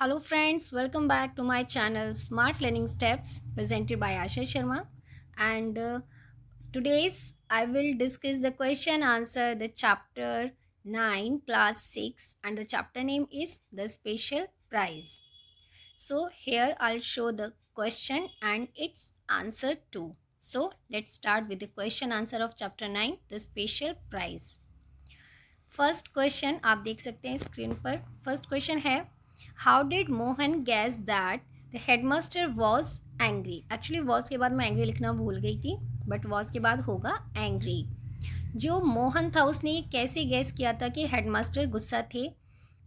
Hello friends, welcome back to my channel Smart Learning Steps presented by Asha Sharma. And today's I will discuss the question answer the chapter 9 class 6 and the chapter name is the special prize. So here I'll show the question and its answer too. So let's start with the question answer of chapter 9 the special prize. First question आप देख सकते हैं screen पर. First question है how did Mohan gas that the headmaster was angry. Actually was के बाद मैं angry लिखना भूल गई थी, बट वॉज के बाद होगा एंग्री. जो मोहन था उसने ये कैसे गैस किया था कि हेडमास्टर गुस्सा थे.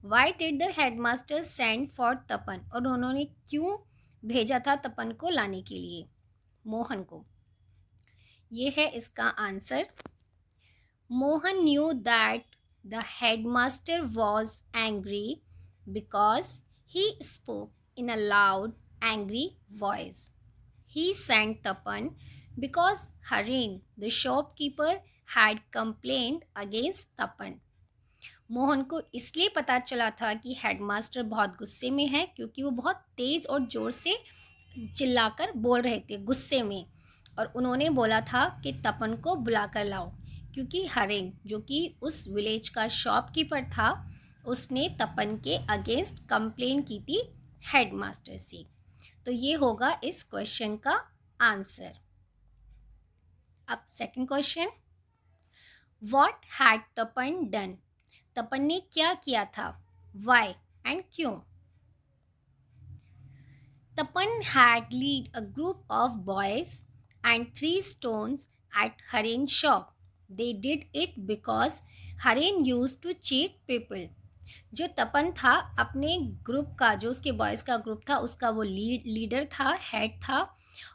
Why did the headmaster send for Tapan, और उन्होंने क्यों भेजा था तपन को लाने के लिए, मोहन को. ये है इसका answer. Mohan knew that the headmaster was angry because he spoke in a loud, angry voice. He sent Tapan because Harin, the shopkeeper, had complained against Tapan. Mohan को इसलिए पता चला था कि हेडमास्टर बहुत गुस्से में है क्योंकि वो बहुत तेज और जोर से चिल्लाकर बोल रहे थे गुस्से में, और उन्होंने बोला था कि तपन को बुलाकर लाओ क्योंकि हरेन जो कि उस विलेज का शॉपकीपर था उसने तपन के अगेंस्ट कंप्लेन की थी हेडमास्टर से. तो ये होगा इस क्वेश्चन का आंसर. अब second question, what had Tapan done. Tapan ने क्या किया था, वाई एंड क्यों. Tapan had lead a group of boys and 3 stones at Haren's shop. They did it because Haren used to cheat people. जो तपन था अपने ग्रुप का, जो उसके बॉयज़ का ग्रुप था उसका वो लीडर था, हेड था,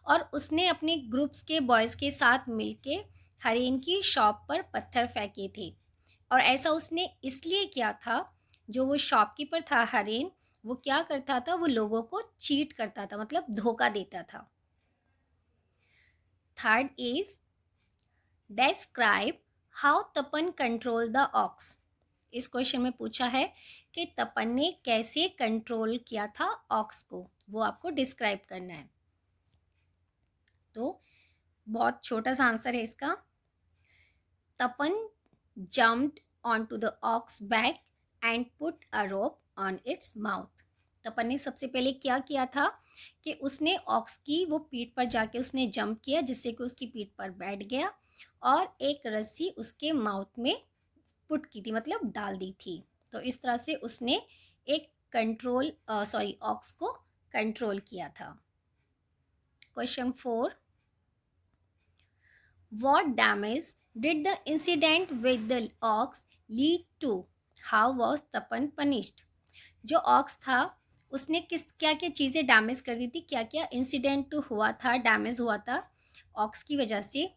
और उसने अपने ग्रुप्स के बॉयज़ के साथ मिलके हरेन की शॉप पर पत्थर फेंके थे. और ऐसा उसने इसलिए किया था, जो वो शॉपकीपर था हरेन, वो क्या करता था, वो लोगों को चीट करता था, मतलब धोखा देता था. Third is describe how Tapan control the ox. इस क्वेश्चन में पूछा है कि तपन ने कैसे कंट्रोल किया था ऑक्स को, वो आपको डिस्क्राइब करना है. तो बहुत छोटा सा आंसर है इसका. तपन jumped onto the ox back and put a rope on its mouth. तपन ने सबसे पहले क्या किया था कि उसने ऑक्स की वो पीठ पर जाके उसने जंप किया जिससे कि उसकी पीठ पर बैठ गया और एक रस्सी उसके माउथ में पुट की थी, मतलब डाल दी थी. तो इस तरह से उसने एक ऑक्स को कंट्रोल किया था. Question 4, what damage did the incident with the ox lead to? How was Tapan punished? जो ऑक्स था उसने क्या क्या चीज़ें डैमेज कर दी थी, क्या क्या इंसिडेंट हुआ था, डैमेज हुआ था ऑक्स की वजह से,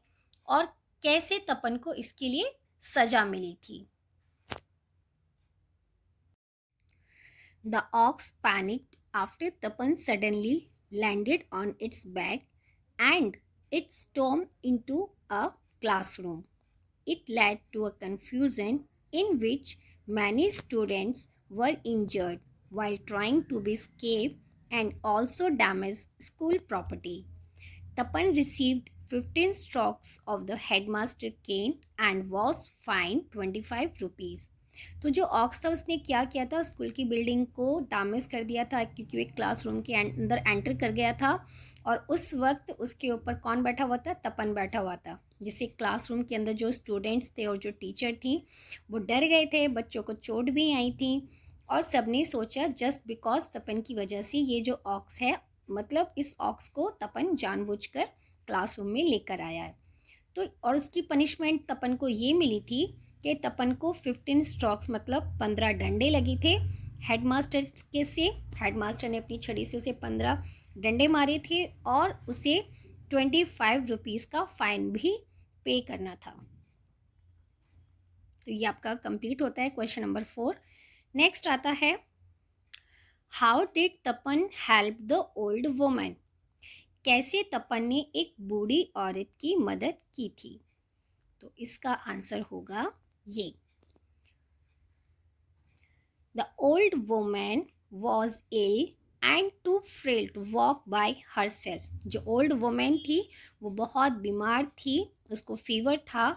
और कैसे तपन को इसके लिए सजा मिली थी. The ox panicked after Tapan suddenly landed on its back and it stormed into a classroom. It led to a confusion in which many students were injured while trying to escape and also damaged school property. Tapan received 15 strokes of the headmaster cane and was fined 25 rupees. तो जो aux था उसने क्या किया था, school की building को damage कर दिया था क्योंकि एक क्लासरूम के अंदर एंटर कर गया था, और उस वक्त उसके ऊपर कौन बैठा हुआ था, तपन बैठा हुआ था, जिससे क्लासरूम के अंदर जो स्टूडेंट्स थे और जो टीचर थी वो डर गए थे, बच्चों को चोट भी आई थी, और सबने सोचा जस्ट बिकॉज तपन की वजह से ये जो ऑक्स है, मतलब इस ऑक्स को तपन जानबूझकर क्लासरूम में लेकर आया है. तो और उसकी पनिशमेंट तपन को ये मिली थी कि तपन को 15 स्ट्रोक्स मतलब 15 डंडे लगे थे हेडमास्टर के से. हेडमास्टर ने अपनी छड़ी से उसे 15 डंडे मारे थे और उसे 25 रुपीज़ का फाइन भी पे करना था. तो ये आपका कंप्लीट होता है क्वेश्चन नंबर 4. नेक्स्ट आता है how did Tapan help the old woman. कैसे तपन ने एक बूढ़ी औरत की मदद की थी. तो इसका आंसर होगा ये. The old woman was ill and too frail to walk by herself. जो ओल्ड वुमेन थी वो बहुत बीमार थी, उसको फीवर था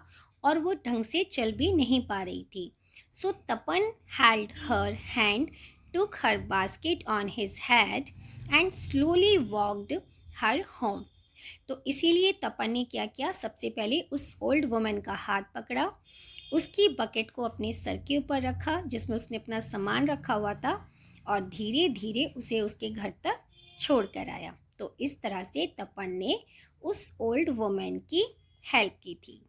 और वो ढंग से चल भी नहीं पा रही थी. So Tapan held her hand, took her basket on his head and slowly walked her home. तो इसीलिए तपन ने क्या किया, सबसे पहले उस ओल्ड वुमन का हाथ पकड़ा, उसकी बकेट को अपने सर के ऊपर रखा जिसमें उसने अपना सामान रखा हुआ था और धीरे धीरे उसे उसके घर तक छोड़ कर आया. तो इस तरह से तपन ने उस ओल्ड वुमन की हेल्प की थी.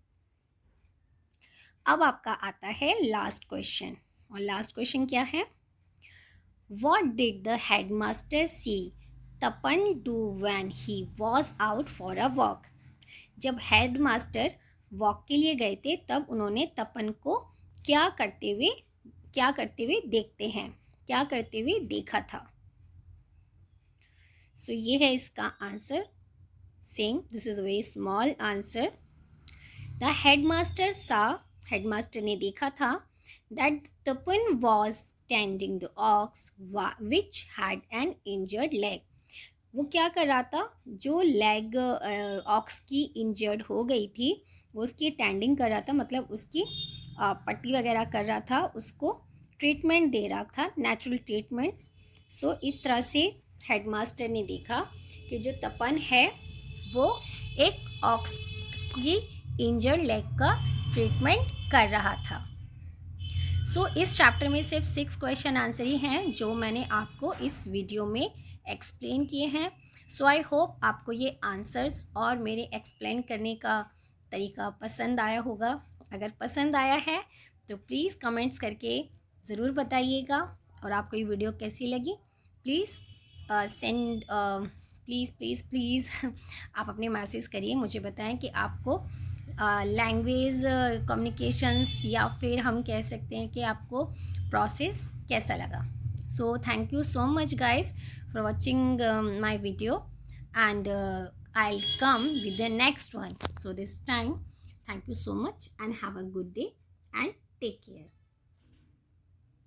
अब आपका आता है लास्ट क्वेश्चन, और लास्ट क्वेश्चन क्या है? What did the headmaster see Tapan do when he was out for a walk? जब हेडमास्टर वॉक के लिए गए थे तब उन्होंने तपन को क्या करते हुए देखते हैं, क्या करते हुए देखा था. सो ये है इसका answer. Same, this is a very small answer. The headmaster सा, हेडमास्टर ने देखा था that Tapan was tending the ox which had an injured leg. वो क्या कर रहा था, जो लेग ऑक्स की इंजर्ड हो गई थी वो उसकी टेंडिंग कर रहा था, मतलब उसकी पट्टी वगैरह कर रहा था, उसको ट्रीटमेंट दे रहा था, नेचुरल ट्रीटमेंट्स. सो इस तरह से हेडमास्टर ने देखा कि जो तपन है वो एक ऑक्स की इंजर्ड लेग का ट्रीटमेंट कर रहा था. सो इस चैप्टर में सिर्फ 6 क्वेश्चन आंसर ही हैं जो मैंने आपको इस वीडियो में एक्सप्लेन किए हैं. सो आई होप आपको ये आंसर्स और मेरे एक्सप्लेन करने का तरीका पसंद आया होगा. अगर पसंद आया है तो प्लीज़ कमेंट्स करके ज़रूर बताइएगा, और आपको ये वीडियो कैसी लगी please send please please please आप अपने मैसेज करिए, मुझे बताएं कि आपको लैंग्वेज कम्युनिकेशंस या फिर हम कह सकते हैं कि आपको प्रोसेस कैसा लगा. So thank you so much guys for watching my video, and I'll come with the next one. So this time, thank you so much and have a good day and take care.